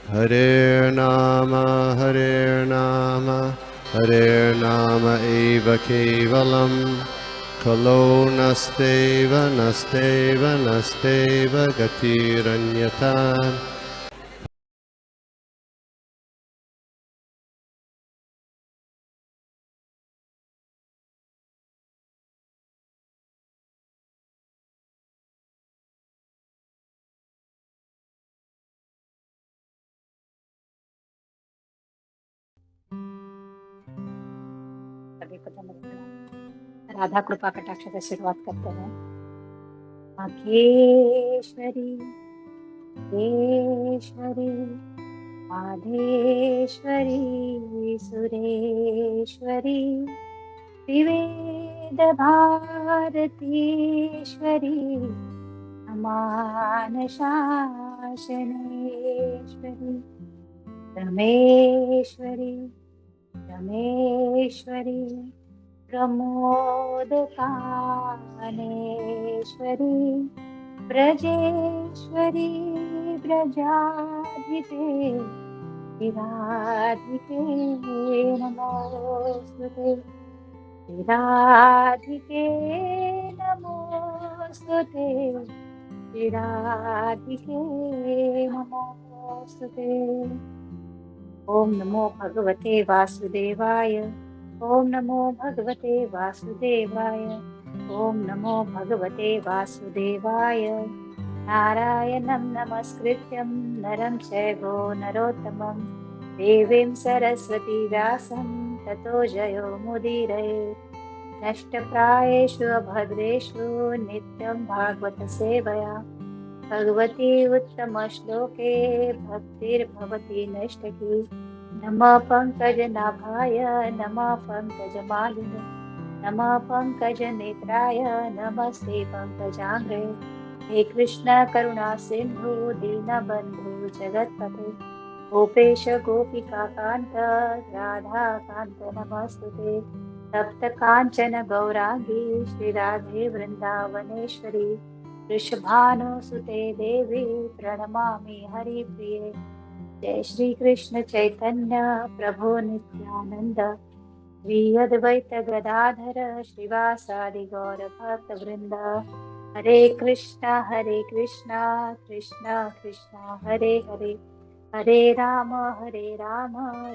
Hare Nama, Hare Nama eva kevalam, Kalo nasteva, nasteva, nasteva gatiranyata. सभी को धन्यवाद प्रणाम। राधा कृपा कटाक्ष से शुरुआत करते हैं। माघेश्वरी ईश्वरी माधेश्वरी सुरेश्वरी त्रिवेद भारतीश्वरी अमान शासनेश्वरी रमेश्वरी रमेश्वरी प्रमोदकानेश्वरी ब्रजेश्वरी ब्रजाधिपे राधिके नमोस्तुते राधिके नमोस्तुते राधिके नमोस्तुते। ओम नमो भगवते वासुदेवाय। ओम नमो भगवते वासुदेवाय। ओम नमो भगवते वासुदेवाय। नारायणं नमस्कृत्यं नरं चैव नरोत्तमं देवीं सरस्वती व्यासं ततो जयो मुदीरयेत्। नष्टप्रायेषु अभद्रेषु नित्यं भागवत सेवया भगवती उत्तमश्लोके भक्तिर्भवति नैष्ठकी। नमः पंकजनाभाय नमः पंकजमालिने नमः पंकजनेत्राय नमस्ते पंकजाङ्घ्रे। हे कृष्ण करुणा सिन्धु दीनबन्धु जगत्पते गोपेश गोपिका कान्त राधा कान्त नमस्तुते। तप्त काञ्चन गौराङ्गी श्रीराधे वृन्दावनेश्वरी वृषभानुसुते देवी प्रणमामि हरिप्रिये। जय श्री कृष्ण चैतन्य प्रभु नित्यानंद श्री अद्वैत गदाधर श्रीवासादि गौर भक्त वृंद। हरे कृष्णा कृष्णा कृष्णा हरे हरे हरे राम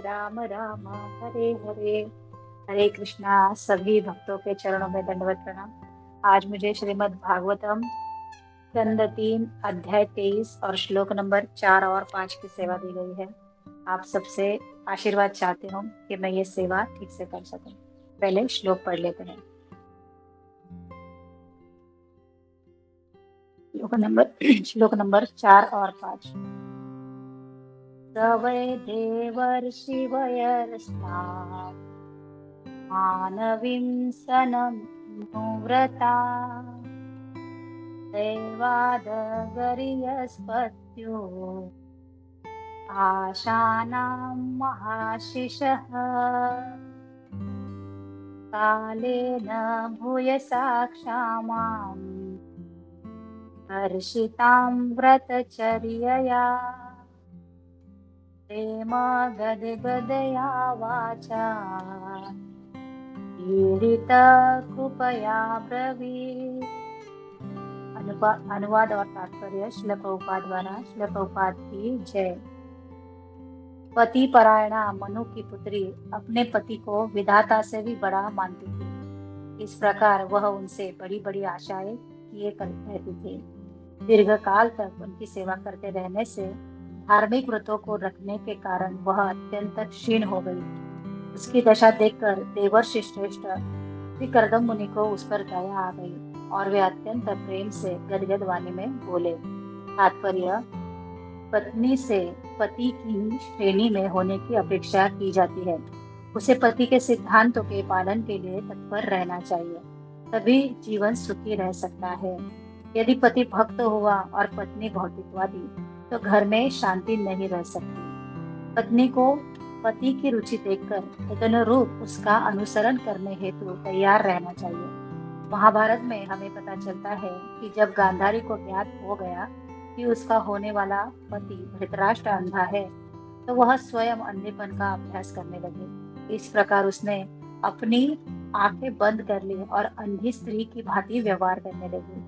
राम राम हरे हरे। हरे कृष्णा। सभी भक्तों के चरणों में दंडवत प्रणाम। आज मुझे श्रीमद् भागवतम स्कंद 3 अध्याय 23 और श्लोक नंबर 4 और 5 की सेवा दी गई है। आप सबसे आशीर्वाद चाहती हूँ कि मैं ये सेवा ठीक से कर सकूं। पहले श्लोक पढ़ लेते हैं। श्लोक नंबर 4 और 5। स वै देवर्षिवयर्स्ता मानवीं सननुव्रता दैवादगर्यस्पत्यो आशानां महाशिषः कालेन भूयसा क्षामां हर्षितां व्रतचर्यया प्रेम गदगदया वाचा पीड़ित कृपया ब्रवीत्। अनुवाद और तात्पर्य। श्रील प्रभुपाद द्वारा। श्रील प्रभुपाद की जय। पति परायणा मनु की पुत्री अपने पति को विधाता से भी बड़ा मानती थी। इस प्रकार वह उनसे बड़ी बड़ी आशाएं किए रहती थी। दीर्घ काल तक उनकी सेवा करते रहने से धार्मिक व्रतों को रखने के कारण वह अत्यंत क्षीण हो गई। उसकी दशा देखकर देवर्षि श्रेष्ठ श्री कर्दम मुनि को उस पर दया आ गई और वे अत्यंत प्रेम से गदगद वाणी में बोले। तात्पर्य। पत्नी से पति की श्रेणी में होने की अपेक्षा की जाती है। उसे पति के सिद्धांतों के पालन के लिए तत्पर रहना चाहिए, तभी जीवन सुखी रह सकता है। यदि पति भक्त हुआ और पत्नी भौतिकवादी तो घर में शांति नहीं रह सकती। पत्नी को पति की रुचि देखकर तदनुरूप उसका अनुसरण करने हेतु तैयार रहना चाहिए। महाभारत में हमें पता चलता है कि जब गांधारी को ज्ञात हो गया कि उसका होने वाला पति धृतराष्ट्र अंधा है तो वह स्वयं अंधेपन का अभ्यास करने लगी। इस प्रकार उसने अपनी आंखें बंद कर ली और अंधी स्त्री की भांति व्यवहार करने लगी।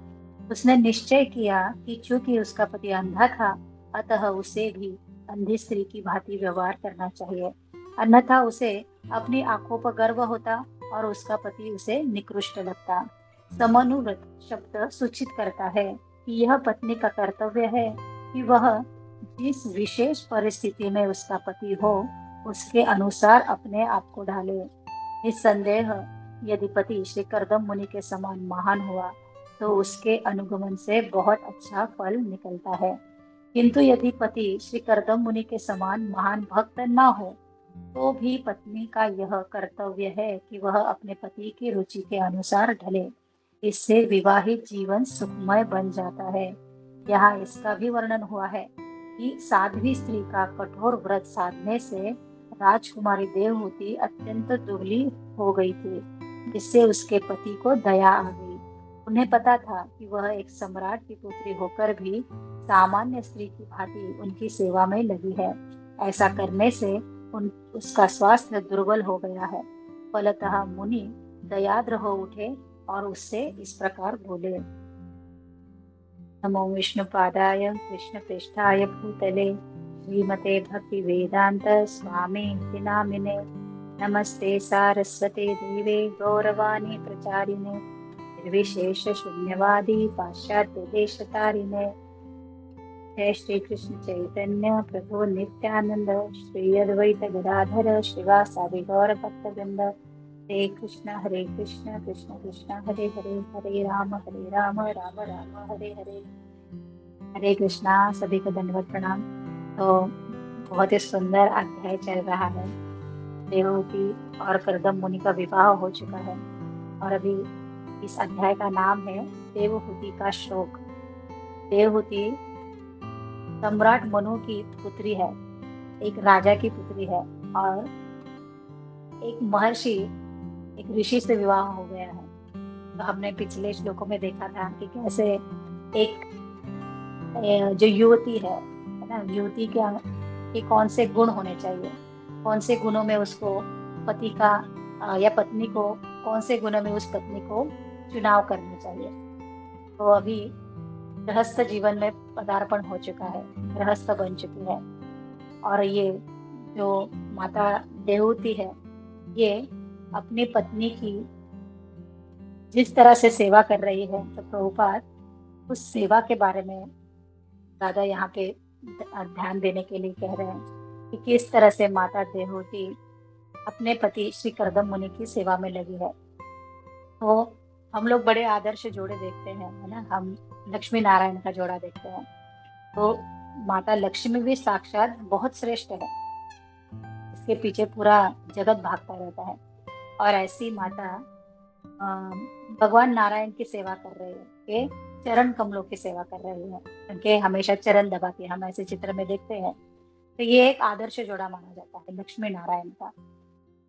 उसने निश्चय किया कि चूंकि उसका पति अंधा था, अतः उसे भी अंधी स्त्री की भांति व्यवहार करना चाहिए, अन्यथा उसे अपनी आंखों पर गर्व होता और उसका पति उसे निकृष्ट लगता। समनुव्रत शब्द सूचित करता है कि यह पत्नी का कर्तव्य है कि वह जिस विशेष परिस्थिति में उसका पति हो, उसके अनुसार अपने आप को ढाले। निस्संदेह यदि पति श्री कर्दम मुनि के समान महान हुआ तो उसके अनुगमन से बहुत अच्छा फल निकलता है, किंतु यदि पति श्री कर्दम मुनि के समान महान भक्त न हो तो भी पत्नी का यह कर्तव्य है कि वह अपने पति की रुचि के अनुसार ढले। इससे विवाहित जीवन सुखमय बन जाता है। यहाँ इसका भी वर्णन हुआ है कि साध्वी स्त्री का कठोर व्रत साधने से राजकुमारी देवहूति अत्यंत दुबली हो गई थी, जिससे उसके पति को दया आ गई। उन्हें पता था कि वह एक सम्राट की पुत्री होकर भी सामान्य स्त्री की भांति उनकी सेवा में लगी है। ऐसा करने से उसका स्वास्थ्य दुर्बल हो गया है। फलतः मुनि दयाद्र हो उठे और उससे इस प्रकार बोले। नमो विष्णुपादाय कृष्णप्रेष्ठाय भूतले श्रीमते भक्ति वेदांत स्वामी नामिने नमस्ते सारस्वते देवे गौरवाणी प्रचारिणे निर्विशेष शून्यवादी पाश्चात्य देशतारिणे। जय श्री कृष्ण चैतन्य प्रभु नित्यानंद श्री अद्वैत गदाधर श्रीवासादि गौर भक्तवृंद। हरे कृष्ण कृष्ण कृष्ण हरे हरे, हरे राम राम राम हरे हरे। हरे कृष्णा, सभी को दंडवत प्रणाम। तो बहुत ही सुंदर अध्याय चल रहा है। देवहूति और कर्दम मुनि का विवाह हो चुका है और अभी इस अध्याय का नाम है देवहूति का शोक। देवहूति सम्राट मनु की पुत्री है, एक राजा की पुत्री है और एक महर्षि, एक ऋषि से विवाह हो गया है। तो हमने पिछले श्लोकों में देखा था कि कैसे एक जो युवती है ना, युवती के कौन से गुण होने चाहिए, कौन से गुणों में उसको पति का या पत्नी को, कौन से गुणों में उस पत्नी को चुनाव करना चाहिए। तो अभी गृहस्थ जीवन में पदार्पण हो चुका है, गृहस्थ बन चुकी है और ये जो माता देवहूति है, ये अपनी पत्नी की जिस तरह से सेवा कर रही है, तो प्रभुपाद उस सेवा के बारे में ज्यादा यहाँ पे ध्यान देने के लिए कह रहे हैं कि किस तरह से माता देवहूति अपने पति श्री कर्दम मुनि की सेवा में लगी है। तो हम लोग बड़े आदर्श जोड़े देखते हैं, है ना। हम लक्ष्मी नारायण का जोड़ा देखते हैं, तो माता लक्ष्मी भी साक्षात बहुत श्रेष्ठ है, इसके पीछे पूरा जगत भागता रहता है। और ऐसी माता भगवान नारायण की सेवा कर रही है, के चरण कमलों की सेवा कर रही है, उनके हमेशा चरण दबाती है, हम ऐसे चित्र में देखते हैं। तो ये एक आदर्श जोड़ा माना जाता है लक्ष्मी नारायण का।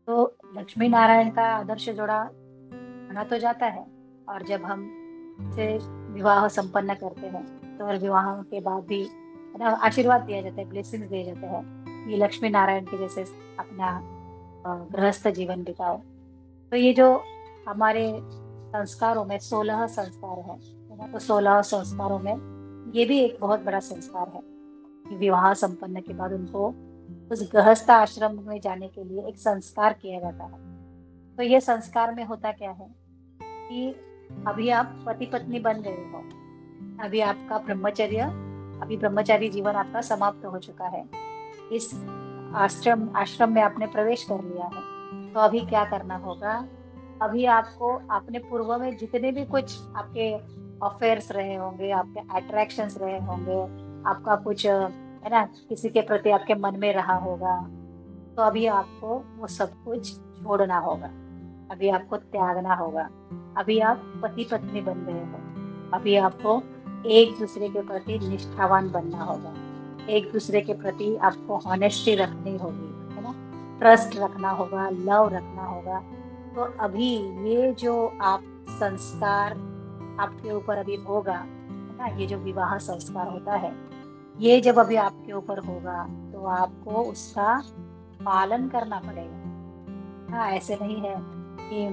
तो लक्ष्मी नारायण का आदर्श जोड़ा माना तो जाता है, और जब हम से विवाह संपन्न करते हैं तो और विवाह के बाद भी आशीर्वाद दिया जाता है, ब्लेसिंग्स दिए जाते हैं ये लक्ष्मी नारायण के जैसे अपना गृहस्थ जीवन बिताओ। तो ये जो हमारे संस्कारों में 16 संस्कार है, तो 16 संस्कारों में ये भी एक बहुत बड़ा संस्कार है कि विवाह संपन्न के बाद उनको उस गृहस्थ आश्रम में जाने के लिए एक संस्कार किया जाता है। तो ये संस्कार में होता क्या है कि अभी आप पति पत्नी बन गए हो, अभी आपका अभी ब्रह्मचारी जीवन आपका समाप्त हो चुका है, इस आश्रम में आपने प्रवेश कर लिया है। तो अभी क्या करना होगा, अभी आपको अपने पूर्व में जितने भी कुछ आपके अफेयर्स रहे होंगे, आपके अट्रैक्शंस रहे होंगे, आपका कुछ है ना किसी के प्रति आपके मन में रहा होगा, तो अभी आपको वो सब कुछ छोड़ना होगा, अभी आपको त्यागना होगा। अभी आप पति पत्नी बन गए हो, अभी आपको एक दूसरे के प्रति निष्ठावान बनना होगा, एक दूसरे के प्रति आपको ऑनेस्टी रखनी होगी, है ना, ट्रस्ट रखना होगा, लव रखना होगा। तो अभी ये जो आप संस्कार आपके ऊपर अभी होगा, है ना, ये जो विवाह संस्कार होता है, ये जब अभी आपके ऊपर होगा तो आपको उसका पालन करना पड़ेगा। हाँ, ऐसे नहीं है कि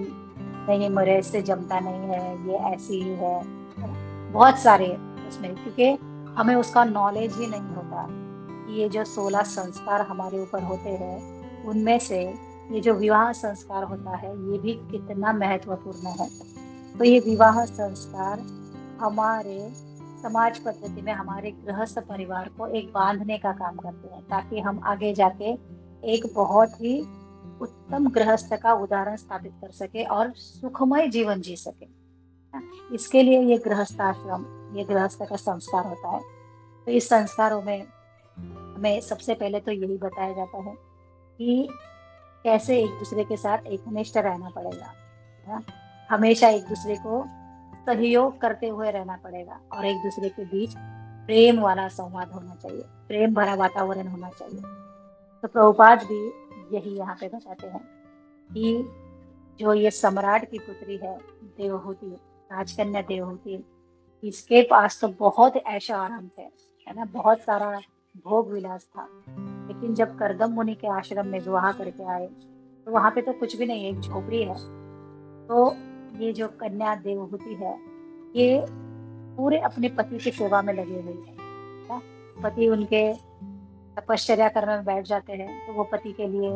नहीं मेरे से जमता नहीं है, ये ऐसी ही है ना? बहुत सारे उसमें, क्योंकि हमें उसका नॉलेज ही नहीं होता कि ये जो 16 संस्कार हमारे ऊपर होते हैं उनमें से ये जो विवाह संस्कार होता है ये भी कितना महत्वपूर्ण है। तो ये विवाह संस्कार हमारे समाज पद्धति में हमारे गृहस्थ परिवार को एक बांधने का काम करते हैं, ताकि हम आगे जाके एक बहुत ही उत्तम गृहस्थ का उदाहरण स्थापित कर सके और सुखमय जीवन जी सके। इसके लिए ये गृहस्थ आश्रम, ये गृहस्थ का संस्कार होता है। तो इस संस्कारों में हमें सबसे पहले तो यही बताया जाता है कि कैसे एक दूसरे के साथ एकनिष्ठ रहना पड़ेगा, है ना? हमेशा एक दूसरे को सहयोग करते हुए रहना पड़ेगा और एक दूसरे के बीच प्रेम वाला संवाद होना चाहिए, प्रेम भरा वातावरण होना चाहिए। तो प्रभुपाद भी यही यहाँ पे बताते हैं कि जो ये सम्राट की पुत्री है देवहूति, राजकन्या देवहूति, इसके पास तो बहुत ऐशो आराम थे, है ना, बहुत सारा भोग विलास था। लेकिन जब करदम मुनि के आश्रम में विवाह करके आए तो वहां पे तो कुछ भी नहीं है, एक झोपड़ी है। तो ये जो कन्या देवहूति है ये पूरे अपने पति की सेवा में लगी हुई है ना? पति उनके तपश्चर्या करने में बैठ जाते हैं तो वो पति के लिए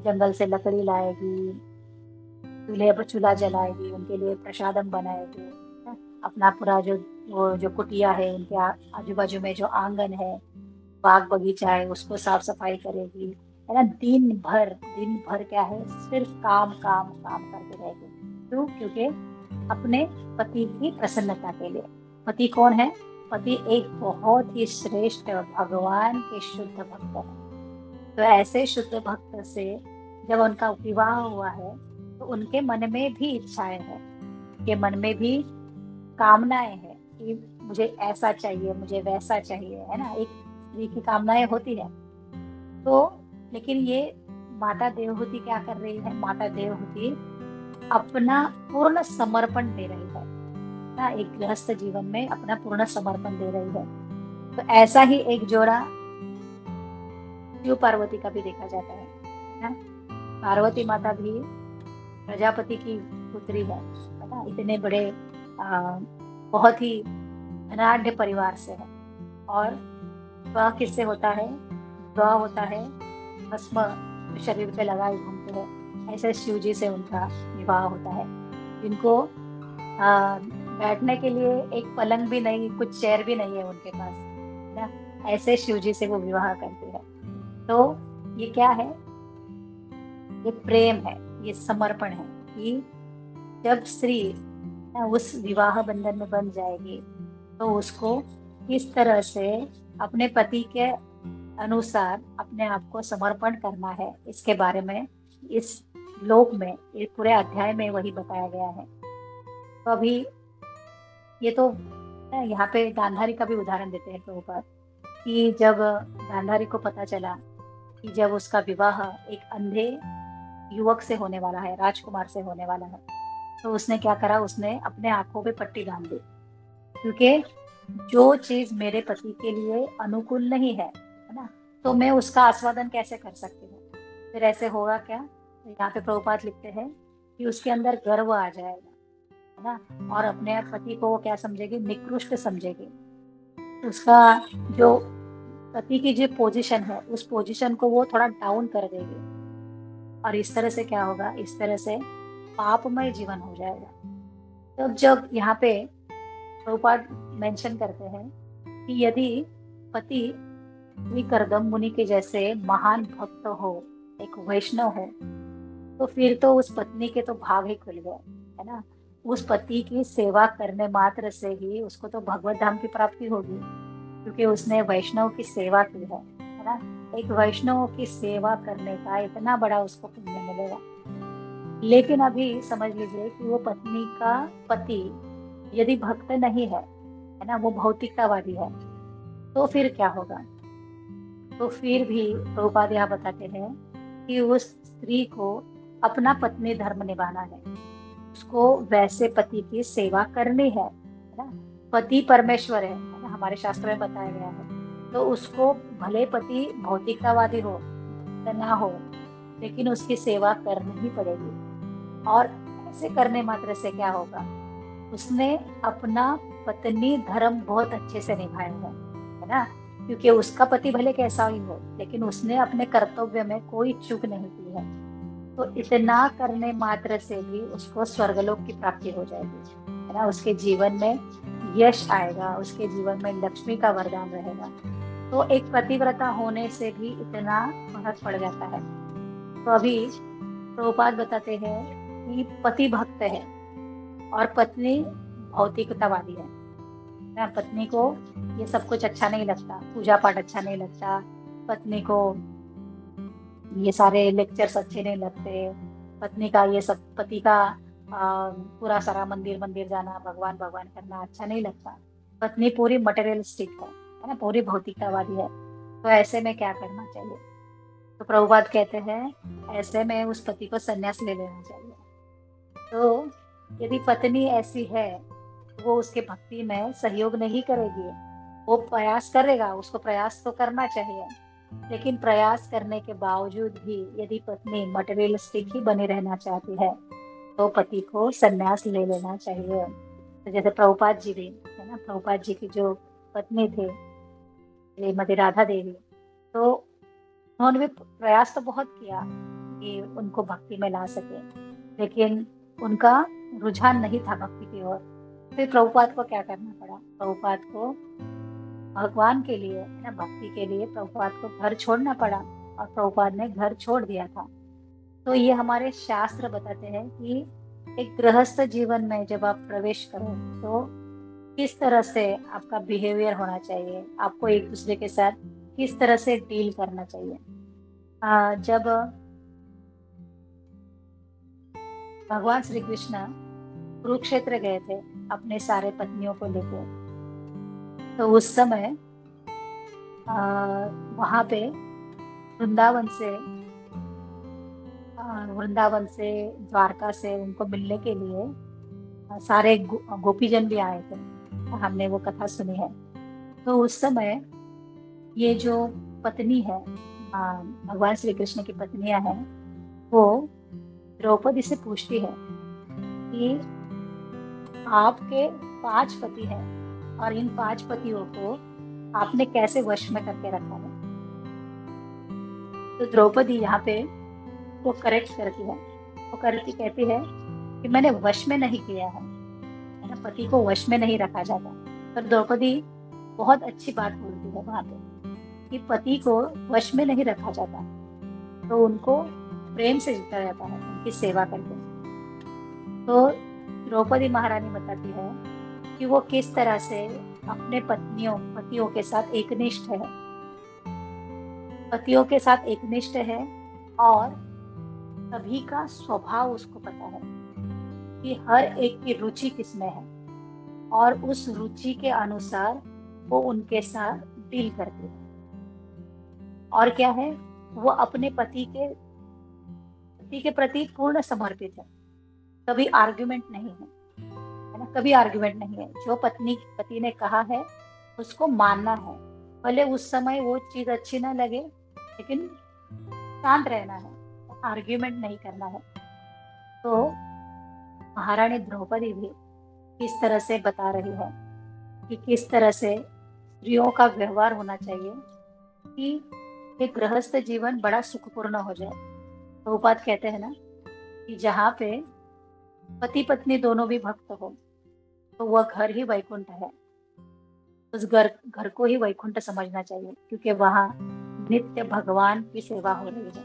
जंगल से लकड़ी लाएगी, चूल्हे पर चूल्हा जलाएगी, उनके लिए प्रसादम बनाएगी, है? अपना पूरा जो कुटिया है उनके आजू बाजू में जो आंगन है, बाग बगीचा है, उसको साफ सफाई करेगी, है ना। दिन भर क्या है, सिर्फ काम काम काम करते रहेगी। क्यों? क्योंकि अपने पति की प्रसन्नता के लिए। पति कौन है? पति एक बहुत ही श्रेष्ठ भगवान के शुद्ध भक्त है। तो ऐसे शुद्ध भक्त से जब उनका विवाह हुआ है तो उनके मन में भी इच्छाएं हैं, के मन में भी कामनाएं हैं कि मुझे ऐसा चाहिए, मुझे वैसा चाहिए, है ना। एक स्त्री की कामनाएं होती है। तो लेकिन ये माता देवहूति क्या कर रही है? माता देवहूति अपना पूर्ण समर्पण दे रही है ना, एक गृहस्थ जीवन में अपना पूर्ण समर्पण दे रही है। तो ऐसा ही एक जोड़ा शिव पार्वती का भी देखा जाता है ना। पार्वती माता भी प्रजापति की पुत्री है ना। इतने बड़े बहुत ही धनाढ़ परिवार से है। और विवाह किससे होता है? विवाह होता है भस्म शरीर पे लगाए घूमते हैं, ऐसे शिव जी से उनका विवाह होता है, जिनको बैठने के लिए एक पलंग भी नहीं, कुछ चेयर भी नहीं है उनके पास ना। ऐसे शिव जी से वो विवाह करते हैं। तो ये क्या है? ये प्रेम है, ये समर्पण है कि जब स्त्री उस विवाह बंधन में बन जाएगी तो उसको किस तरह से अपने पति के अनुसार अपने आप को समर्पण करना है, इसके बारे में इस श्लोक में, इस पूरे अध्याय में वही बताया गया है। तो अभी ये तो यहाँ पे गांधारी का भी उदाहरण देते हैं प्रभुपाद कि जब गांधारी को पता चला कि जब उसका विवाह एक अंधे युवक से होने वाला है, राजकुमार से होने वाला है, तो उसने क्या करा? उसने अपने आंखों पे पट्टी बांध दी, क्योंकि जो चीज मेरे पति के लिए अनुकूल नहीं है ना, तो मैं उसका आस्वादन कैसे कर सकती हूँ? फिर ऐसे होगा क्या? तो यहाँ पे प्रभुपाद लिखते हैं कि उसके अंदर गर्व आ जाएगा, है ना, और अपने पति को वो क्या समझेगी? निकृष्ट समझेगी। उसका जो पति की जो पोजीशन है उस पोजीशन को वो थोड़ा डाउन कर देगी, और इस तरह से क्या होगा? इस तरह से पापमय जीवन हो जाएगा। तो जब यहाँ पे प्रभुपाद मेंशन करते हैं कि यदि पति श्री करदम मुनि के जैसे महान भक्त हो, एक वैष्णव हो, तो फिर तो उस पत्नी के तो भाग ही खुल गए, है ना। उस पति की सेवा करने मात्र से ही उसको तो भगवत धाम की प्राप्ति होगी, क्योंकि उसने वैष्णव की सेवा की है ना। एक वैष्णव की सेवा करने का इतना बड़ा उसको पुण्य मिलेगा। लेकिन अभी समझ लीजिए कि वो पत्नी का पति यदि भक्त नहीं है ना, वो भौतिकतावादी है, तो फिर क्या होगा? तो फिर भी प्रभुपाद यहाँ बताते हैं कि उस स्त्री को अपना पत्नी धर्म निभाना है, उसको वैसे पति की सेवा करनी है ना। पति परमेश्वर है ना, हमारे शास्त्र में बताया गया है तो उसको भले पति भौतिकतावादी हो या ना हो, लेकिन उसकी सेवा करनी ही पड़ेगी। और ऐसे करने मात्र से क्या होगा, उसने अपना पत्नी धर्म बहुत अच्छे से निभाया है ना। क्योंकि उसका पति भले कैसा ही हो, लेकिन उसने अपने कर्तव्य में कोई चूक नहीं की है। तो इतना करने मात्र से भी उसको स्वर्गलोक की प्राप्ति हो जाएगी, है ना। उसके जीवन में यश आएगा, उसके जीवन में लक्ष्मी का वरदान रहेगा। तो एक पतिव्रता होने से भी इतना फर्क पड़ जाता है। तो अभी प्रभुपाद बताते हैं कि पति भक्त है और पत्नी भौतिकतावादी है ना। पत्नी को ये सब कुछ अच्छा नहीं लगता, पूजा पाठ अच्छा नहीं लगता, पत्नी को ये सारे लेक्चर्स अच्छे नहीं लगते, पत्नी का ये सब, पति का पूरा सारा मंदिर मंदिर जाना, भगवान भगवान करना अच्छा नहीं लगता। पत्नी पूरी मटेरियलिस्टिक है ना, पूरी भौतिकतावादी है। तो ऐसे में क्या करना चाहिए? तो प्रभुपाद कहते हैं ऐसे में उस पति को संन्यास ले लेना चाहिए। तो यदि पत्नी ऐसी है, वो उसके भक्ति में सहयोग नहीं करेगी, वो प्रयास करेगा, उसको प्रयास तो करना चाहिए, लेकिन प्रयास करने के बावजूद भी यदि पत्नी मटेरियलिस्टिक ही बनी रहना चाहती है, तो पति को संन्यास ले लेना चाहिए। तो जैसे प्रभुपाद जी भी है ना, प्रभुपाद जी की जो पत्नी थे श्रीमती राधा देवी, तो उन्होंने भी प्रयास तो बहुत किया कि उनको भक्ति में ला सके, लेकिन उनका रुझान नहीं था भक्ति की ओर। फिर प्रभुपाद को क्या करना पड़ा? प्रभुपाद को भगवान के लिए, है ना, भक्ति के लिए प्रभुपाद को घर छोड़ना पड़ा, और प्रभुपाद ने घर छोड़ दिया था। तो ये हमारे शास्त्र बताते हैं कि एक गृहस्थ जीवन में जब आप प्रवेश करो तो किस तरह से आपका बिहेवियर होना चाहिए, आपको एक दूसरे के साथ किस तरह से डील करना चाहिए। जब भगवान श्री कृष्ण कुरुक्षेत्र गए थे अपने सारे पत्नियों को लेकर, तो उस समय वहां पे वृंदावन से वृंदावन से द्वारका से उनको मिलने के लिए सारे गोपीजन भी आए थे। हमने वो कथा सुनी है। तो उस समय ये जो पत्नी है, भगवान श्री कृष्ण की पत्नियां हैं, वो द्रौपदी से पूछती है कि आपके 5 पति हैं और इन 5 पतियों को आपने कैसे वश में करके रखा है। तो द्रौपदी यहाँ पे वो करेक्ट करती है, वो कहती है कि मैंने वश में नहीं किया है ना, पति को वश में नहीं रखा जाता। पर द्रौपदी बहुत अच्छी बात बोलती है वहां पे कि पति को वश में नहीं रखा जाता, तो उनको प्रेम से जीता जाता है, उनकी सेवा करके। तो द्रौपदी महारानी बताती है कि वो किस तरह से अपने पतियों के साथ एकनिष्ठ है, पतियों के साथ एकनिष्ठ है, और सभी का स्वभाव उसको पता है कि हर एक की रुचि किसमें है, और उस रुचि के अनुसार वो उनके साथ डील करती है। और क्या है, वो अपने पति के प्रति पूर्ण समर्पित है, कभी आर्गुमेंट नहीं है ना, कभी आर्गुमेंट नहीं है। जो पति ने कहा है उसको मानना है, भले उस समय वो चीज अच्छी ना लगे, लेकिन शांत रहना है, आर्ग्यूमेंट नहीं करना है। तो महारानी द्रौपदी भी किस तरह से बता रही है कि किस तरह से स्त्रियों का व्यवहार होना चाहिए कि एक गृहस्थ जीवन बड़ा सुखपूर्ण हो जाए। प्रभुपाद कहते हैं ना कि जहाँ पे पति पत्नी दोनों भी भक्त हो, तो वह घर ही वैकुंठ है। उस घर को ही वैकुंठ समझना चाहिए, क्योंकि वहाँ नित्य भगवान की सेवा हो रही है,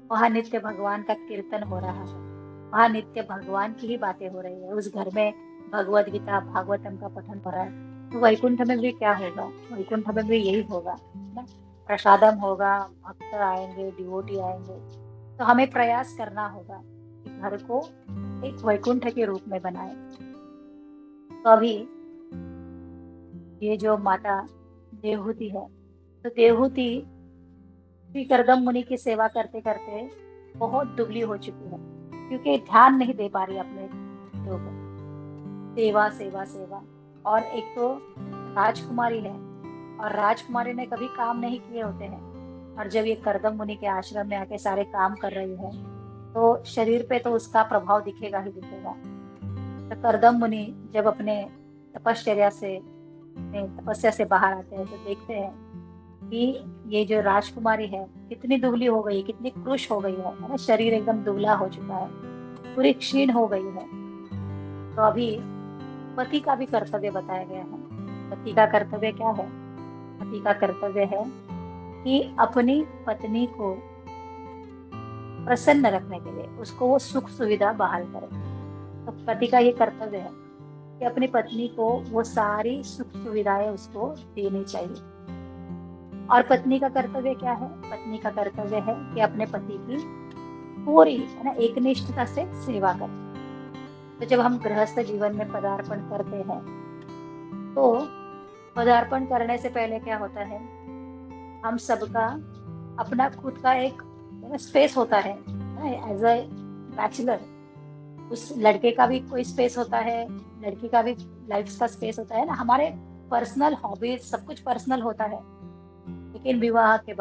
वहाँ नित्य भगवान का कीर्तन हो रहा है, वहाँ नित्य भगवान की ही बातें हो रही है। उस घर में भगवद गीता भागवतम का पठन हो रहा है। तो वैकुंठ में भी क्या होगा? वैकुंठ में भी यही होगा ना, प्रसादम होगा, भक्त आएंगे, डिवोटी आएंगे। तो हमें प्रयास करना होगा कि घर को एक वैकुंठ के रूप में बनाए। तो अभी ये जो माता देवहूति है, तो देवहूति श्री करदम मुनि की सेवा करते करते बहुत दुबली हो चुकी है, क्योंकि ध्यान नहीं दे पा रही अपने ऊपर। सेवा सेवा सेवा। और एक तो राजकुमारी है, और राजकुमारी ने कभी काम नहीं किए होते हैं, और जब ये करदम मुनि के आश्रम में आके सारे काम कर रही है तो शरीर पे तो उसका प्रभाव दिखेगा ही दिखेगा। तो करदम मुनि जब अपने तपश्चर्या से अपने तपस्या से बाहर आते हैं तो देखते हैं कि ये जो राजकुमारी है कितनी दुबली हो गई, कितनी क्रुश हो गई है ना, शरीर एकदम दुबला हो चुका है, पूरी क्षीण हो गई है। तो अभी पति का भी कर्तव्य बताया गया है। पति का कर्तव्य क्या है? पति का कर्तव्य है कि अपनी पत्नी को प्रसन्न रखने के लिए उसको वो सुख सुविधा बहाल करे। तो पति का ये कर्तव्य है कि अपनी पत्नी को वो सारी सुख सुविधाएं उसको देनी चाहिए। और पत्नी का कर्तव्य क्या है? पत्नी का कर्तव्य है कि अपने पति की पूरी है ना एकनिष्ठता से सेवा करे। तो जब हम गृहस्थ जीवन में पदार्पण करते हैं तो पदार्पण करने से पहले क्या होता है, हम सबका अपना खुद का एक स्पेस होता है। एज अ बैचलर उस लड़के का भी कोई स्पेस होता है, लड़की का भी लाइफ का स्पेस होता है ना, हमारे पर्सनल हॉबीज सब कुछ पर्सनल होता है। लेकिन विवाह के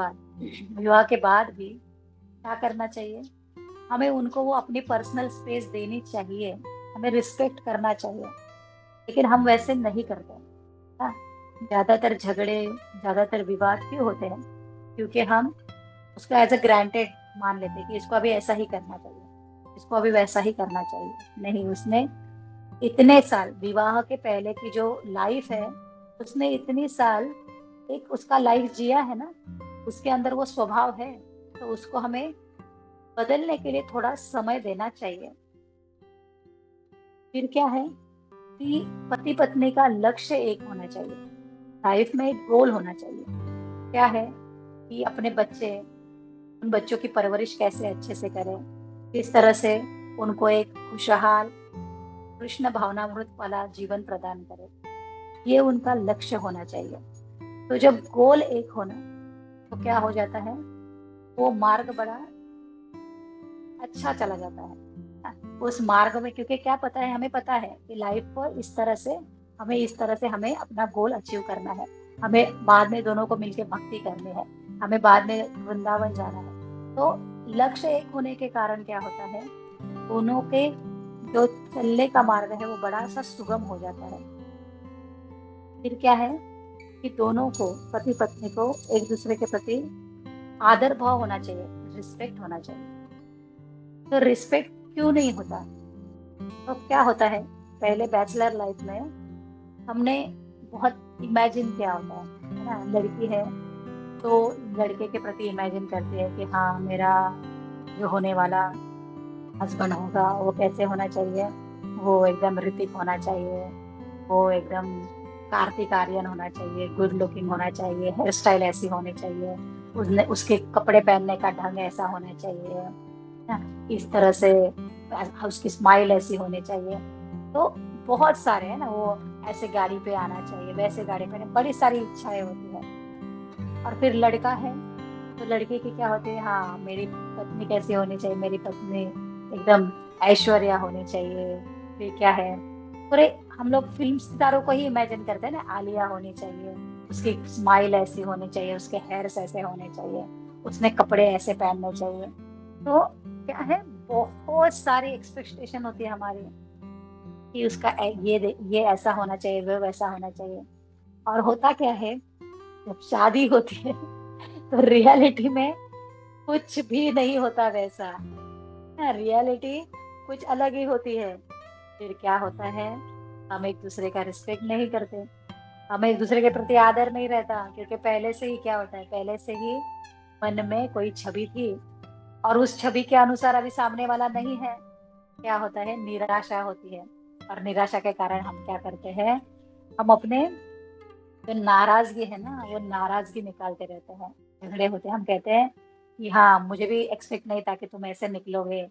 बाद भी क्या करना चाहिए? हमें उनको वो अपनी पर्सनल स्पेस देनी चाहिए, हमें रिस्पेक्ट करना चाहिए। लेकिन हम वैसे नहीं करते ना। ज्यादातर झगड़े, ज्यादातर विवाद क्यों होते हैं? क्योंकि हम उसको एज अ ग्रांटेड मान लेते हैं कि इसको अभी ऐसा ही करना चाहिए, इसको अभी वैसा ही करना चाहिए। नहीं, उसने इतने साल विवाह के पहले की जो लाइफ है, उसने इतनी साल एक उसका लाइफ जिया है ना, उसके अंदर वो स्वभाव है, तो उसको हमें बदलने के लिए थोड़ा समय देना चाहिए। फिर क्या है कि पति पत्नी का लक्ष्य एक होना चाहिए, लाइफ में एक गोल होना चाहिए। क्या है कि अपने बच्चे, उन बच्चों की परवरिश कैसे अच्छे से करें, किस तरह से उनको एक खुशहाल कृष्ण भावनामृत वाला जीवन प्रदान करें, ये उनका लक्ष्य होना चाहिए। तो जब गोल एक होना तो क्या हो जाता है, वो मार्ग बड़ा अच्छा चला जाता है उस मार्ग में। क्योंकि क्या पता है, हमें पता है कि लाइफ को इस तरह से हमें अपना गोल अचीव करना है, हमें बाद में दोनों को मिलकर भक्ति करनी है, हमें बाद में वृंदावन जाना है। तो लक्ष्य एक होने के कारण क्या होता है, दोनों के जो चलने का मार्ग है वो बड़ा सा सुगम हो जाता है। फिर क्या है कि दोनों को, पति पत्नी को एक दूसरे के प्रति आदर भाव होना चाहिए, रिस्पेक्ट होना चाहिए। तो रिस्पेक्ट क्यों नहीं होता? तो क्या होता है, पहले बैचलर लाइफ में हमने बहुत इमेजिन किया होता है ना। लड़की है तो लड़के के प्रति इमेजिन करती है कि हाँ, मेरा जो होने वाला हस्बैंड होगा वो कैसे होना चाहिए, वो एकदम ऋतिक होना चाहिए, वो एकदम कार्तिक आर्यन होना चाहिए, गुड लुकिंग होना चाहिए, हेयर स्टाइल ऐसी होनी चाहिए, उसके कपड़े पहनने का ढंग ऐसा होना चाहिए ना, इस तरह से उसकी स्माइल ऐसी होनी चाहिए। तो बहुत सारे है ना, वो ऐसे गाड़ी पे आना चाहिए, वैसे गाड़ी पे, बड़ी सारी इच्छाएं होती है। और फिर लड़का है तो लड़के की क्या होती है, हाँ मेरी पत्नी कैसी होनी चाहिए, मेरी पत्नी एकदम ऐश्वर्या होनी चाहिए। फिर क्या है, पूरे हम लोग फिल्म सितारों को ही इमेजिन करते हैं ना, आलिया होनी चाहिए, उसकी स्माइल ऐसी होनी चाहिए, उसके हेयर्स ऐसे होने चाहिए, उसने कपड़े ऐसे पहनने चाहिए। तो क्या है, बहुत सारी एक्सपेक्टेशन होती है हमारी कि उसका ये ऐसा होना चाहिए, वो वैसा होना चाहिए। और होता क्या है, जब शादी होती है तो रियलिटी में कुछ भी नहीं होता वैसा। रियलिटी कुछ अलग ही होती है। फिर क्या होता है, हम एक दूसरे का रिस्पेक्ट नहीं करते, हमें एक दूसरे के प्रति आदर नहीं रहता। क्योंकि पहले से ही क्या होता है, पहले से ही मन में कोई छवि थी और उस छवि के अनुसार अभी सामने वाला नहीं है। क्या होता है, निराशा होती है। और निराशा के कारण हम क्या करते हैं, हम अपने जो नाराजगी है ना, वो नाराजगी निकालते रहते हैं, झगड़े होते हैं। हम कहते हैं कि हाँ, मुझे भी एक्सपेक्ट नहीं था कि तुम ऐसे निकलोगे,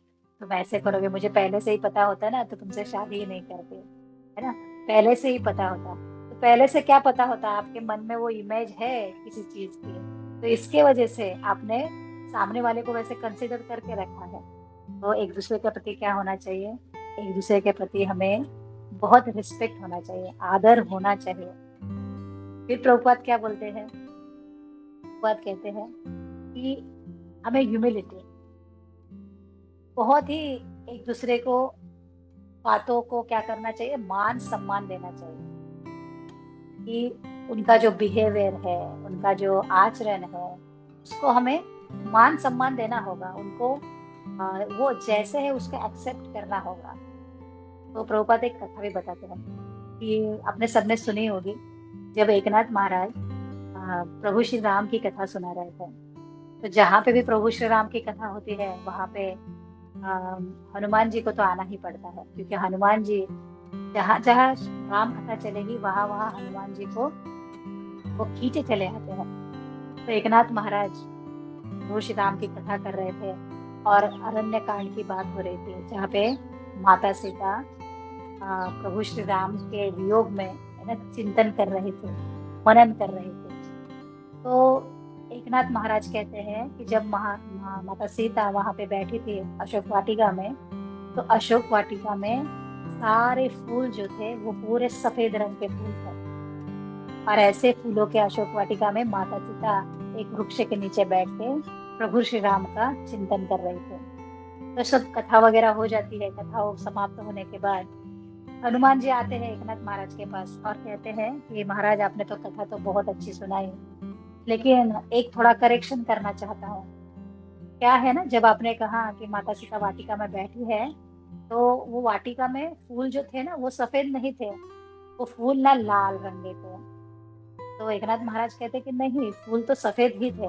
तुम ऐसे करोगे, मुझे पहले से ही पता होता ना तो तुमसे शादी ही नहीं करते, है ना। पहले से ही पता होता तो पहले से क्या पता होता, आपके मन में वो इमेज है किसी चीज की, तो इसके वजह से आपने सामने वाले को वैसे कंसिडर करके रखा है। तो एक दूसरे के प्रति क्या होना चाहिए, एक दूसरे के प्रति हमें बहुत रिस्पेक्ट होना चाहिए, आदर होना चाहिए। फिर प्रभुपाद क्या बोलते हैं? प्रभुपाद कहते हैं कि हमें ह्यूमिलिटी, बहुत ही एक दूसरे को, बातों को क्या करना चाहिए, मान सम्मान देना चाहिए। कि उनका जो बिहेवियर है, उनका जो आचरण है, उसको हमें मान सम्मान देना होगा उनको। वो जैसे है उसको एक्सेप्ट करना होगा। तो प्रभुपाद एक कथा भी बताते हैं कि आपने सबने सुनी होगी। जब एकनाथ महाराज प्रभु श्री राम की कथा सुना रहे थे, तो जहाँ पे भी प्रभु श्री राम की कथा होती है वहां पे हनुमान जी को तो आना ही पड़ता है, क्योंकि हनुमान जी जहाँ जहाँ राम कथा चलेगी वहां वहां हनुमान जी को वो खींचे चले आते हैं। तो एकनाथ महाराज प्रभु श्री राम की कथा कर रहे थे और अरण्य कांड की बात हो रही थी, जहाँ पे माता सीता प्रभु श्री राम के वियोग में है ना चिंतन कर रहे थे, मनन कर रहे थे। तो एकनाथ महाराज कहते हैं कि जब माता सीता वहां पे बैठी थी अशोक वाटिका में, तो अशोक वाटिका में सारे फूल जो थे वो पूरे सफेद रंग के फूल थे। और ऐसे फूलों के अशोक वाटिका में माता सीता एक वृक्ष के नीचे बैठ के प्रभु श्री राम का चिंतन कर रहे थे। तो सब कथा वगैरह हो जाती है। कथा समाप्त होने के बाद हनुमान जी आते हैं एकनाथ महाराज के पास और कहते हैं कि महाराज आपने तो कथा तो बहुत अच्छी सुनाई, लेकिन एक थोड़ा करेक्शन करना चाहता हूँ। क्या है ना, जब आपने कहा कि माता सीता वाटिका में बैठी है, तो वो वाटिका में फूल जो थे ना वो सफेद नहीं थे, वो फूल ना लाल रंगे थे। तो एकनाथ महाराज कहते कि नहीं, फूल तो सफेद ही थे।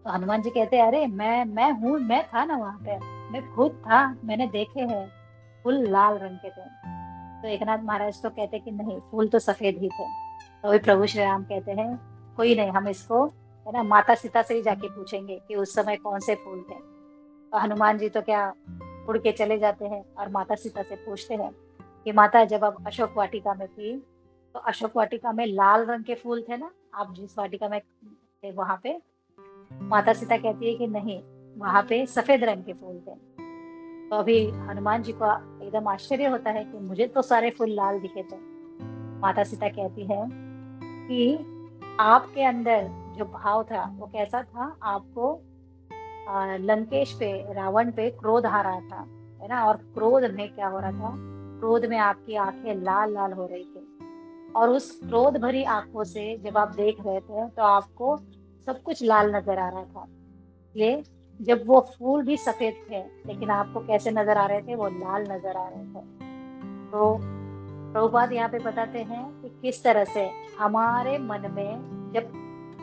तो हनुमान जी कहते अरे मैं हूँ, मैं था ना वहां पे, मैं खुद था, मैंने देखे हैं फूल लाल रंग के थे। तो एकनाथ महाराज तो कहते कि नहीं, फूल तो सफेद ही थे। तो वही प्रभु श्री राम कहते हैं कोई नहीं, हम इसको है ना माता सीता से ही जाके पूछेंगे कि उस समय कौन से फूल थे। तो हनुमान जी तो क्या उड़ के चले जाते हैं और माता सीता से पूछते हैं कि माता, जब आप अशोक वाटिका में थी तो अशोक वाटिका में लाल रंग के फूल थे ना, आप जिस वाटिका में थे वहां पे? माता सीता कहती है कि नहीं, वहां पे सफेद रंग के फूल थे। तो अभी हनुमान जी को एकदम आश्चर्य होता है कि मुझे तो सारे फूल लाल दिखे थे। माता सीता कहती है कि आपके अंदर जो भाव था वो कैसा था, आपको लंकेश पे, रावण पे क्रोध आ रहा था, है ना। और क्रोध में क्या हो रहा था, क्रोध में आपकी आंखें लाल लाल हो रही थी। और उस क्रोध भरी आंखों से जब आप देख रहे थे तो आपको सब कुछ लाल नजर आ रहा था। ये जब वो फूल भी सफेद थे, लेकिन आपको कैसे नजर आ रहे थे, वो लाल नजर आ रहे थे। तो प्रभुपाद यहाँ पे बताते हैं कि किस तरह से हमारे मन में जब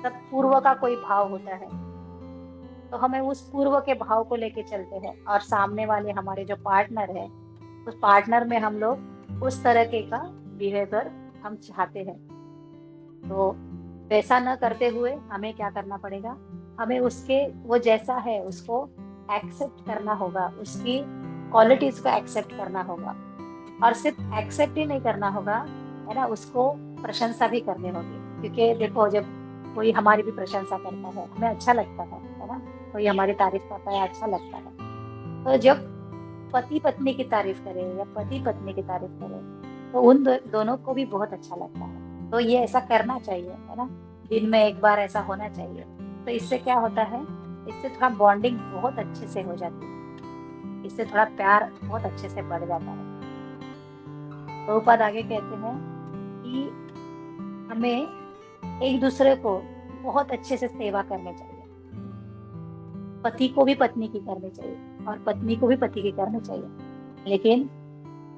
तब पूर्व का कोई भाव होता है, तो हमें उस पूर्व के भाव को लेके चलते हैं, और सामने वाले हमारे जो पार्टनर है, उस पार्टनर में हम लोग उस तरह के का बिहेवियर हम चाहते हैं। तो वैसा न करते हुए हमें क्या करना पड़ेगा, हमें उसके, वो जैसा है उसको एक्सेप्ट करना होगा, उसकी क्वालिटीज को एक्सेप्ट करना होगा। और सिर्फ एक्सेप्ट ही नहीं करना होगा, है ना, उसको प्रशंसा भी करनी होगी। क्योंकि देखो, जब कोई हमारी भी प्रशंसा करता है हमें अच्छा लगता है ना, कोई हमारी तारीफ करता है अच्छा लगता है। तो जब पति पत्नी की तारीफ करे या पति पत्नी की तारीफ करे, तो उन दोनों को भी बहुत अच्छा लगता है। तो ये ऐसा करना चाहिए, है ना, दिन में एक बार ऐसा होना चाहिए। तो इससे क्या होता है, इससे थोड़ा बॉन्डिंग बहुत अच्छे से हो जाती है, इससे थोड़ा प्यार बहुत अच्छे से बढ़ जाता है। प्रभुपाद आगे कहते हैं कि हमें एक दूसरे को बहुत अच्छे से सेवा करनी चाहिए। पति को भी पत्नी की करनी चाहिए और पत्नी को भी पति की करनी चाहिए। लेकिन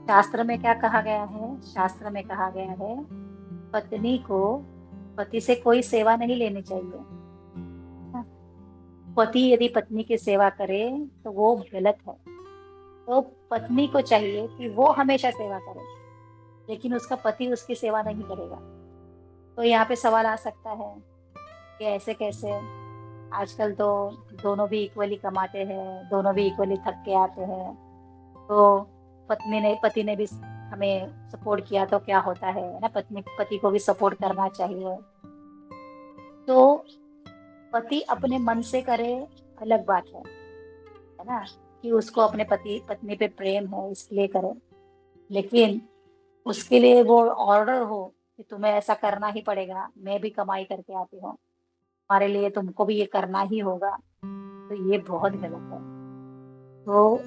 शास्त्र में क्या कहा गया है, शास्त्र में कहा गया है पत्नी को पति से कोई सेवा नहीं लेनी चाहिए। पति यदि पत्नी की सेवा करे तो वो गलत है। तो पत्नी को चाहिए कि वो हमेशा सेवा करे, लेकिन उसका पति उसकी सेवा नहीं करेगा। तो यहाँ पे सवाल आ सकता है कि ऐसे कैसे, आजकल तो दोनों भी इक्वली कमाते हैं, दोनों भी इक्वली थक के आते हैं, तो पति ने भी हमें सपोर्ट किया तो क्या होता है ना, पत्नी पति को भी सपोर्ट करना चाहिए। तो पति अपने मन से करे अलग बात है ना, कि उसको अपने पति पत्नी पे प्रेम है इसलिए करे, लेकिन उसके लिए वो ऑर्डर हो कि तुम्हें ऐसा करना ही पड़ेगा, मैं भी कमाई करके आती हूँ, हमारे लिए तुमको भी ये करना ही होगा, तो ये बहुत गलत है। तो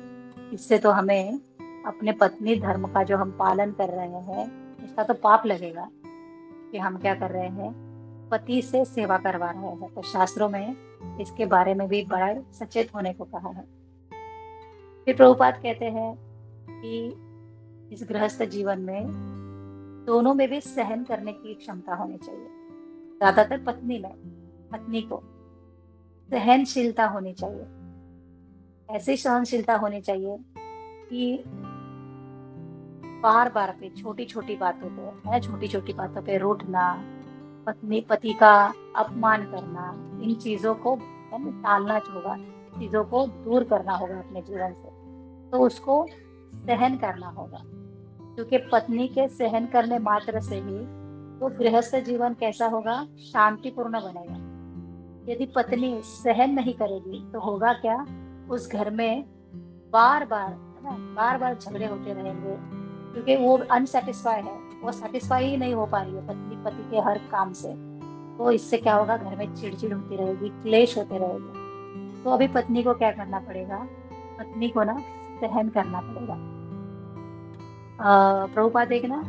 इससे तो हमें अपने पत्नी धर्म का जो हम पालन कर रहे हैं, इसका तो पाप लगेगा कि हम क्या कर रहे हैं, पति से सेवा करवा रहे हैं। तो शास्त्रों में इसके बारे में भी बड़ा सचेत होने को कहा है। फिर प्रभुपाद कहते हैं कि इस गृहस्थ जीवन में दोनों में भी सहन करने की क्षमता होनी चाहिए। ज्यादातर पत्नी को सहनशीलता होनी चाहिए। ऐसी सहनशीलता होनी चाहिए कि बार बार पे छोटी छोटी बातों पे, छोटी छोटी बातों पे रूठना, पत्नी पति का अपमान करना, इन चीजों को है ना टालना होगा, चीजों को दूर करना होगा अपने जीवन से। तो उसको सहन करना होगा, क्योंकि पत्नी के सहन करने मात्र से ही वो गृहस्थ जीवन कैसा होगा, शांतिपूर्ण बनेगा। यदि पत्नी सहन नहीं करेगी तो होगा क्या, उस घर में बार बार है ना, बार बार झगड़े होते रहेंगे, क्योंकि वो अनसेटिस्फाई है, वो सेटिस्फाई ही नहीं हो पा रही है पत्नी पति के हर काम से। तो इससे क्या होगा, घर में चिड़चिड़ होती रहेगी, क्लेश होते रहेंगे। तो अभी पत्नी को क्या करना पड़ेगा, पत्नी को ना सहन करना पड़ेगा। प्रभुपाद एक ना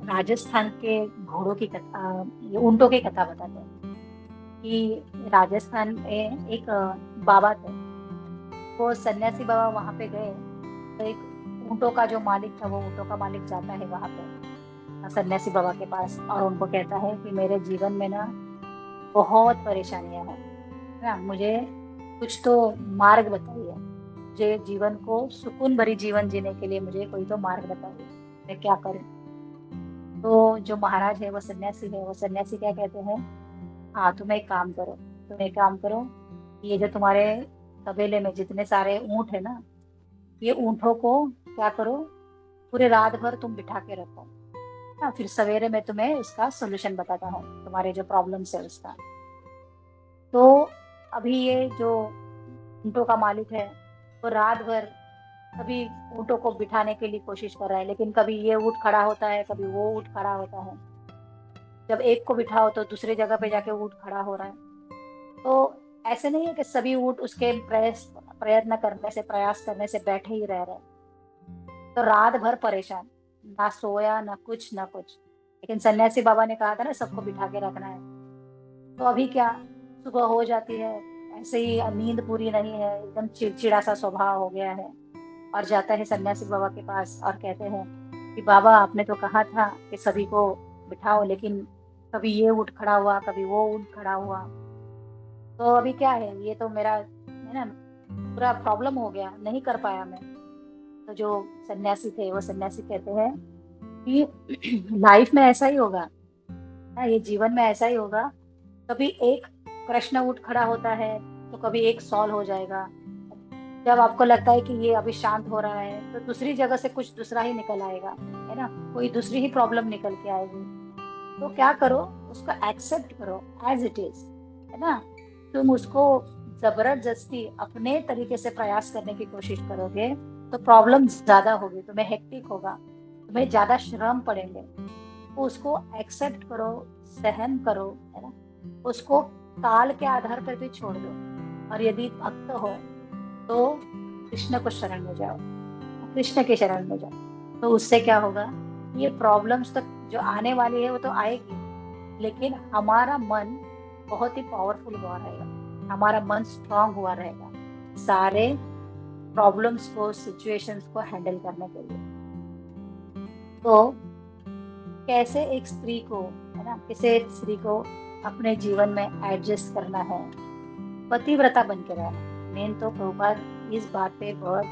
राजस्थान के घोड़ों की कथा, ये ऊंटों की कथा बताते हैं कि राजस्थान में एक बाबा थे, वो सन्यासी बाबा वहां पे गए। तो एक ऊंटों का जो मालिक था, वो ऊंटों का मालिक जाता है वहां पे सन्यासी बाबा के पास, और उनको कहता है कि मेरे जीवन में ना बहुत परेशानियां हैं ना, मुझे कुछ तो मार्ग बताइए, मुझे जीवन को सुकून भरी जीवन जीने के लिए मुझे कोई तो मार्ग बताइए, मैं क्या करूं। तो जो महाराज है, वो सन्यासी क्या कहते हैं, हाँ तुम एक काम करो, ये जो तुम्हारे तबेले में जितने सारे ऊंट है ना, ये ऊंटों को क्या करो, पूरे रात भर तुम बिठा के रखो ना, फिर सवेरे में तुम्हें उसका सोल्यूशन बताता हूँ, तुम्हारे जो प्रॉब्लम्स है उसका। तो अभी ये जो ऊंटों का मालिक है, वो रात भर कभी ऊंटों को बिठाने के लिए कोशिश कर रहा है, लेकिन कभी ये ऊंट खड़ा होता है, कभी वो ऊंट खड़ा होता है। जब एक को बिठाओ तो दूसरी जगह पे जाके ऊंट खड़ा हो रहा है। तो ऐसे नहीं है कि सभी ऊंट उसके प्रयास करने से बैठे ही रह रहे हैं। तो रात भर परेशान, ना सोया ना कुछ ना कुछ। लेकिन सन्यासी बाबा ने कहा था ना, सबको बिठा के रखना है। तो अभी क्या, सुबह हो जाती है, ऐसे ही नींद पूरी नहीं है, एकदम चिड़चिड़ा सा स्वभाव हो गया है, और जाता है सन्यासी बाबा के पास और कहते हैं कि बाबा आपने तो कहा था कि सभी को बिठाओ, लेकिन कभी ये उठ खड़ा हुआ, कभी वो उठ खड़ा हुआ। तो अभी क्या है, ये तो मेरा है ना पूरा प्रॉब्लम हो गया, नहीं कर पाया मैं। तो जो सन्यासी थे, वो सन्यासी कहते हैं कि लाइफ में ऐसा ही होगा ना, ये जीवन में ऐसा ही होगा, कभी एक प्रश्न उठ खड़ा होता है तो कभी एक सॉल्व हो जाएगा। जब आपको लगता है कि ये अभी शांत हो रहा है, तो दूसरी जगह से कुछ दूसरा ही निकल आएगा, है ना, कोई दूसरी ही प्रॉब्लम निकल के आएगी। तो क्या करो, उसको एक्सेप्ट करो एज इट इज, है ना। तुम उसको जबरदस्ती अपने तरीके से प्रयास करने की कोशिश करोगे तो प्रॉब्लम ज्यादा होगी, तुम्हें हेक्टिक होगा, तुम्हें ज्यादा श्रम पड़ेंगे। तो उसको एक्सेप्ट करो, सहन करो, है ना, उसको काल के आधार पर भी छोड़ दो। और यदि भक्त हो तो कृष्ण को शरण में जाओ, कृष्ण के शरण में जाओ। तो उससे क्या होगा, ये प्रॉब्लम्स तक जो आने वाली है वो तो आएगी, लेकिन हमारा मन बहुत ही पावरफुल हुआ रहेगा, हमारा मन स्ट्रांग हुआ रहेगा सारे प्रॉब्लम्स को, सिचुएशंस को हैंडल करने के लिए। तो कैसे एक स्त्री को, है ना, कैसे एक स्त्री को अपने जीवन में एडजस्ट करना है, पतिव्रता बन के रहना। मेन तो प्रभुपाद इस बात पे बहुत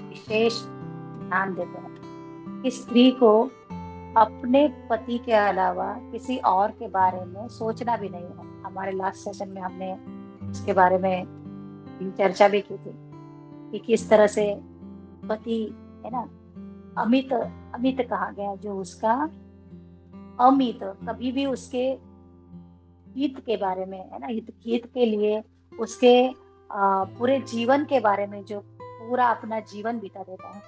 विशेष ध्यान देते हैं कि स्त्री को अपने पति के अलावा किसी और के बारे में सोचना भी नहीं है। हमारे लास्ट सेशन में हमने इसके बारे में चर्चा भी की थी कि किस तरह से पति, है ना, अमित अमित कहा गया, जो उसका अमित, कभी भी उसके हित के बारे में, है ना, हित के लिए उसके पूरे जीवन के बारे में जो पूरा अपना जीवन बिता देता है,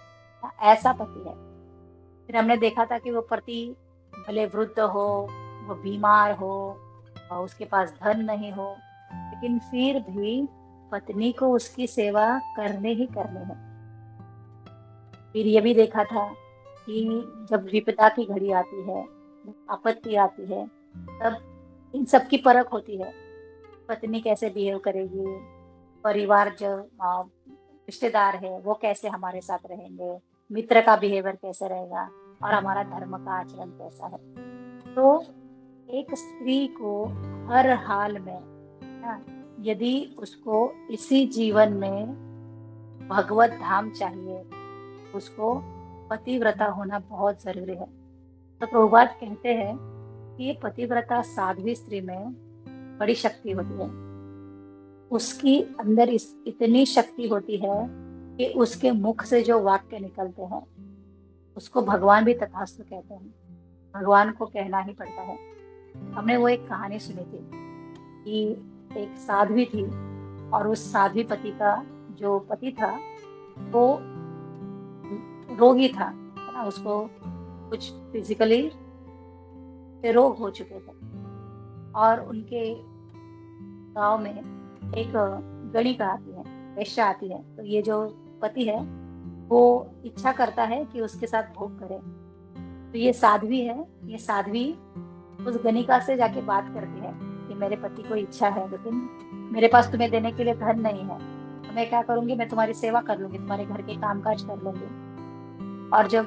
ऐसा पति है। फिर हमने देखा था कि वो पति भले वृद्ध हो, वो बीमार हो और उसके पास धन नहीं हो, लेकिन फिर भी पत्नी को उसकी सेवा करने ही करने हैं। फिर ये भी देखा था कि जब विपदा की घड़ी आती है, आपत्ति आती है, तब इन सब की परख होती है। पत्नी कैसे बिहेव करेगी, परिवार जो रिश्तेदार है वो कैसे हमारे साथ रहेंगे, मित्र का बिहेवियर कैसे रहेगा और हमारा धर्म का आचरण कैसा है। तो एक स्त्री को हर हाल में ना, यदि उसको इसी जीवन में भगवत धाम चाहिए, उसको पतिव्रता होना बहुत जरूरी है। तो प्रभुपाद कहते हैं कि ये पतिव्रता साध्वी स्त्री में बड़ी शक्ति होती है। उसकी अंदर इतनी शक्ति होती है कि उसके मुख से जो वाक्य निकलते हैं उसको भगवान भी तथास्तु कहते हैं, भगवान को कहना ही पड़ता है। हमने वो एक कहानी सुनी थी कि एक साध्वी थी और उस साध्वी पति का जो पति था वो रोगी था, है ना, उसको कुछ फिजिकली रोग हो चुके थे। और उनके गांव में एक गणिका आती है, वेश्या आती है। तो ये जो पति है वो इच्छा करता है कि उसके साथ भोग करे। तो ये साध्वी है, ये साध्वी उस गणिका से जाके बात करती है कि मेरे पति को इच्छा है लेकिन मेरे पास तुम्हें देने के लिए धन नहीं है, तो मैं क्या करूंगी, मैं तुम्हारी सेवा कर लूंगी, तुम्हारे घर के कामकाज कर लूंगी। और जब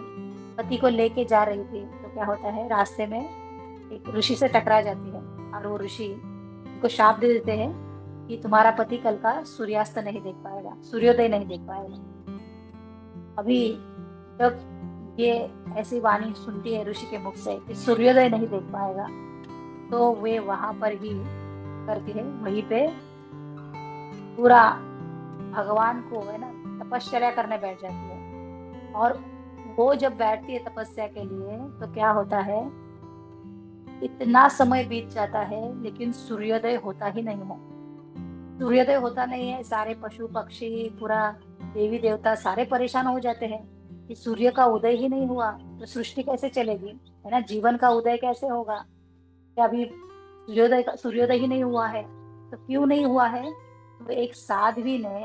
पति को लेके जा रही थी तो क्या होता है, रास्ते में एक ऋषि से टकरा जाती है और वो ऋषि को शाप दे देते हैं कि तुम्हारा पति कल का सूर्यास्त नहीं देख पाएगा, सूर्योदय नहीं देख पाएगा। अभी जब ये ऐसी वाणी सुनती है ऋषि के मुख से कि सूर्योदय नहीं देख पाएगा, तो वे वहां पर ही करती है, वहीं पे पूरा भगवान को, है ना, तपश्चर्या करने बैठ जाती है। और वो जब बैठती है तपस्या के लिए तो क्या होता है, इतना समय बीत जाता है लेकिन सूर्योदय होता ही नहीं है। सूर्योदय होता नहीं है, सारे पशु पक्षी, पूरा देवी देवता सारे परेशान हो जाते हैं कि सूर्य का उदय ही नहीं हुआ तो सृष्टि कैसे चलेगी, है ना, जीवन का उदय कैसे होगा, क्या अभी सूर्योदय ही नहीं हुआ है। तो क्यों नहीं हुआ है, तो एक साध्वी ने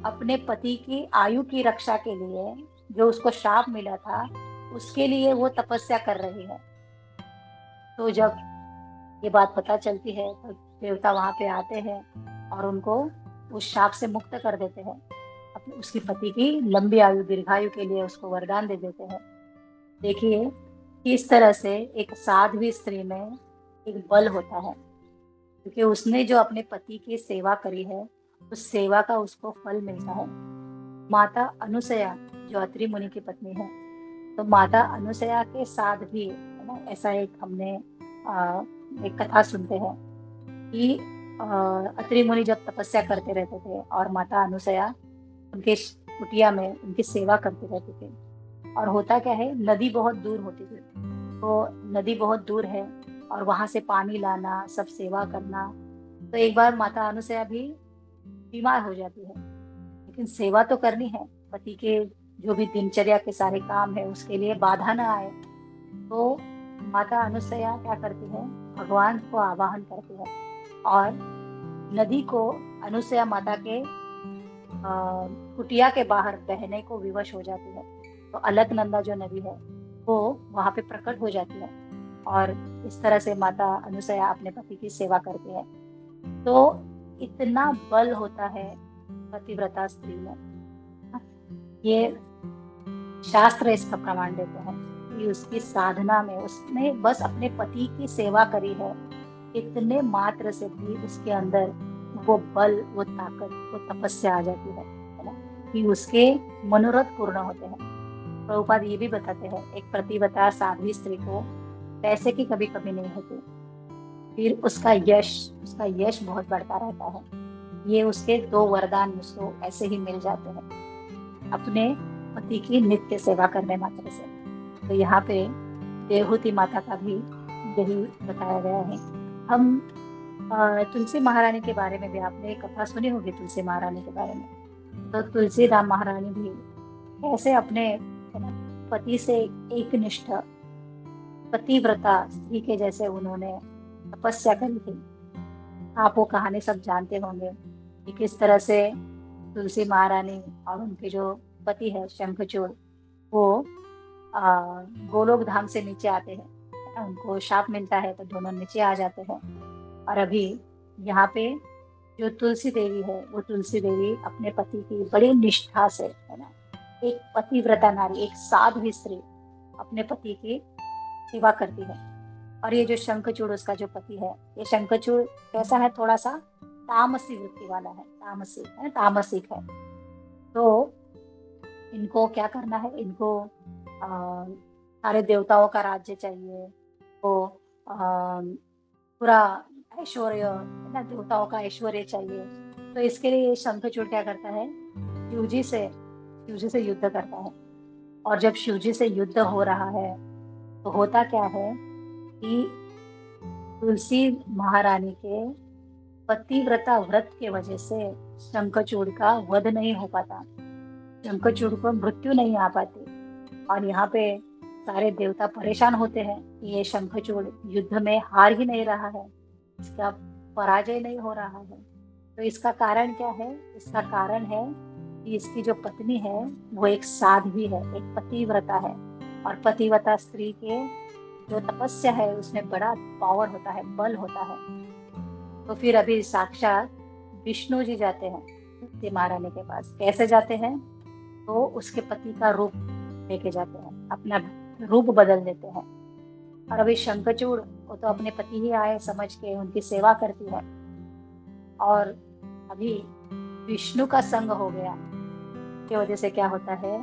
अपने पति की आयु की रक्षा के लिए, जो उसको शाप मिला था, उसके लिए वो तपस्या कर रही है। तो जब ये बात पता चलती है तो देवता वहां पे आते हैं और उनको उस शाप से मुक्त कर देते हैं, अपने उसकी पति की लंबी आयु, दीर्घायु के लिए उसको वरदान दे देते हैं। देखिए किस तरह से एक साध्वी स्त्री में एक बल होता है, क्योंकि उसने जो अपने पति की सेवा करी है उस सेवा का उसको फल मिलता है। माता अनुसया जो अत्रि मुनि की पत्नी है, तो माता अनुसया के साथ भी, है ना, ऐसा एक हमने एक कथा सुनते हैं कि अत्रि मुनि जब तपस्या करते रहते थे और माता अनुसया उनके कुटिया में उनकी सेवा करते रहते थे। और होता क्या है, नदी बहुत दूर होती थी, तो नदी बहुत दूर है और वहां से पानी लाना, सब सेवा करना। तो एक बार माता अनुसया भी बीमार हो जाती है, लेकिन सेवा तो करनी है, पति के जो भी दिनचर्या के सारे काम है उसके लिए बाधा न आए। तो माता अनुसया क्या करती है, भगवान को आवाहन करती है और नदी को अनुसया माता के कुटिया के बाहर बहने को विवश हो जाती है। तो अलकनंदा जो नदी है वो वहां पे प्रकट हो जाती है और इस तरह से माता अनुसया अपने पति की सेवा करती है। तो इतना बल होता है पतिव्रता स्त्री में, ये शास्त्र इसका प्रमाण देते हैं कि उसकी साधना में उसने बस अपने पति की सेवा करी है, इतने मात्र से भी उसके अंदर वो बल, वो ताकत, वो तपस्या आ जाती है ना, कि उसके मनोरथ पूर्ण होते हैं। प्रभुपाद ये भी बताते हैं एक प्रतिव्रता साध्वी स्त्री को पैसे की कभी कमी नहीं होती, फिर उसका यश बहुत बढ़ता रहता है। ये उसके 2 वरदान उसको ऐसे ही मिल जाते हैं अपने पति की नित्य सेवा करने मात्र से। तो यहाँ पे देवहूति माता का भी यही बताया गया है। हम तुलसी महारानी के बारे में भी आपने एक कथा सुनी होगी, तुलसी महारानी के बारे में। तो तुलसी राम महारानी भी कैसे अपने पति से एक निष्ठ पतिव्रता स्त्री के जैसे उन्होंने तपस्या करी थी। आप वो कहानी सब जानते होंगे कि किस तरह से तुलसी महारानी और उनके जो पति है शंखचूड़, वो गोलोक धाम से नीचे आते हैं। उनको शाप मिलता है तो दोनों नीचे आ जाते हैं। और अभी यहाँ पे जो तुलसी देवी है, वो तुलसी देवी अपने पति की बड़ी निष्ठा से, है ना, एक पतिव्रता नारी, एक साध्वी स्त्री अपने पति की सेवा करती है। और ये जो शंखचूड़ उसका जो पति है, ये शंखचूड़ कैसा है, थोड़ा सा तामसी वृत्ति वाला है, तामसी है, तामसिक है। तो इनको क्या करना है, इनको सारे देवताओं का राज्य चाहिए, तो पूरा ऐश्वर्य, है ना, देवताओं का ऐश्वर्य चाहिए। तो इसके लिए ये शंखचूड़ क्या करता है, शिवजी से युद्ध करता है। और जब शिवजी से युद्ध हो रहा है तो होता क्या है कि तुलसी महारानी के पतिव्रता व्रत के वजह से शंखचूड़ का वध नहीं हो पाता, शंखचूड़ को मृत्यु नहीं आ पाती। और यहाँ पे सारे देवता परेशान होते हैं कि ये शंखचूड़ युद्ध में हार ही नहीं रहा है, इसका पराजय नहीं हो रहा है। तो इसका कारण क्या है, इसका कारण है कि इसकी जो पत्नी है वो एक साध्वी है, एक पतिव्रता है। और पतिव्रता स्त्री के जो तपस्या है उसमें बड़ा पावर होता है, बल होता है। तो फिर अभी साक्षात विष्णु जी जाते हैं तुलसी महारानी के पास। कैसे जाते हैं, तो उसके पति का रूप लेके जाते हैं, अपना रूप बदल देते हैं। और अभी शंखचूड़ वो तो अपने पति ही आए समझ के उनकी सेवा करती है। और अभी विष्णु का संग हो गया की वजह से क्या होता है,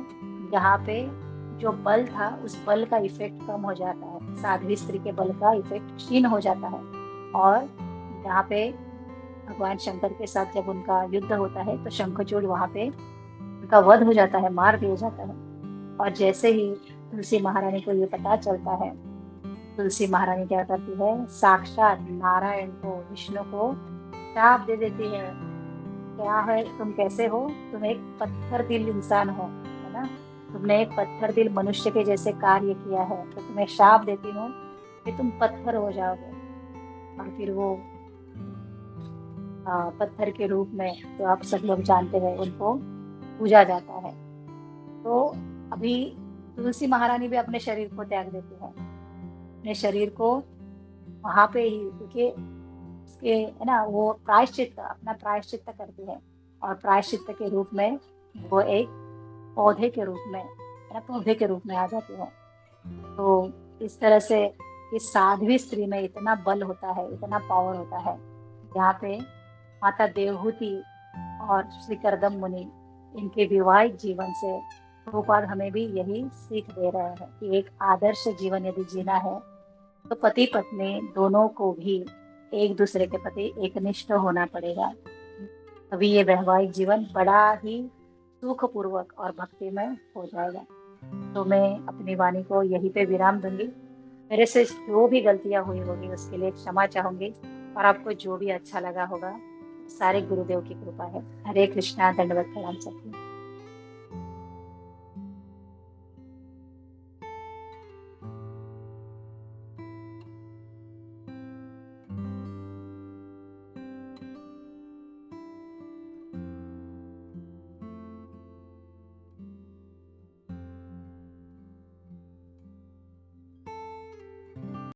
यहाँ पे जो बल था उस बल का इफेक्ट कम हो जाता है, साध्वी स्त्री के बल का इफेक्ट क्षीण हो जाता है। और यहाँ पे भगवान शंकर के साथ जब उनका युद्ध होता है तो शंखचूड़ वहां पे उनका वध हो जाता है, मार दिया जाता है। और जैसे ही तुलसी महारानी को ये पता चलता है, तुलसी महारानी क्या करती है, साक्षात नारायण को, विष्णु को शाप दे देती है। क्या है, तुम कैसे हो, तुम एक पत्थर दिल इंसान हो, है ना, तुमने एक पत्थर दिल मनुष्य के जैसे कार्य किया है, तो तुम्हें शाप देती हूँ कि तुम पत्थर हो जाओगे। और फिर वो पत्थर के रूप में, जो आप सब लोग जानते हैं, उनको पूजा जाता है। तो अभी तुलसी महारानी भी अपने शरीर को त्याग देती है, अपने शरीर को वहां पे ही, क्योंकि उसके, है ना, वो प्रायश्चित्त, अपना प्रायश्चित्त करती है। और प्रायश्चित्त के रूप में वो एक पौधे के रूप में, है ना, पौधे के रूप में आ जाती है। तो इस तरह से इस साध्वी स्त्री में इतना बल होता है, इतना पावर होता है। यहाँ पे माता देवहूति और श्री करदम मुनि, इनके वैवाहिक जीवन से प्रभुपाद हमें भी यही सीख दे रहे हैं कि एक आदर्श जीवन यदि जीना है तो पति पत्नी दोनों को भी एक दूसरे के प्रति एकनिष्ठ होना पड़ेगा, तभी ये वैवाहिक जीवन बड़ा ही सुखपूर्वक और भक्तिमय हो जाएगा। तो मैं अपनी वाणी को यहीं पे विराम दूंगी। मेरे से जो भी गलतियां हुई होगी उसके लिए क्षमा चाहूंगी, और आपको जो भी अच्छा लगा होगा, सारे गुरुदेव की कृपा है। हरे कृष्णा, दंडवत प्रणाम सबको।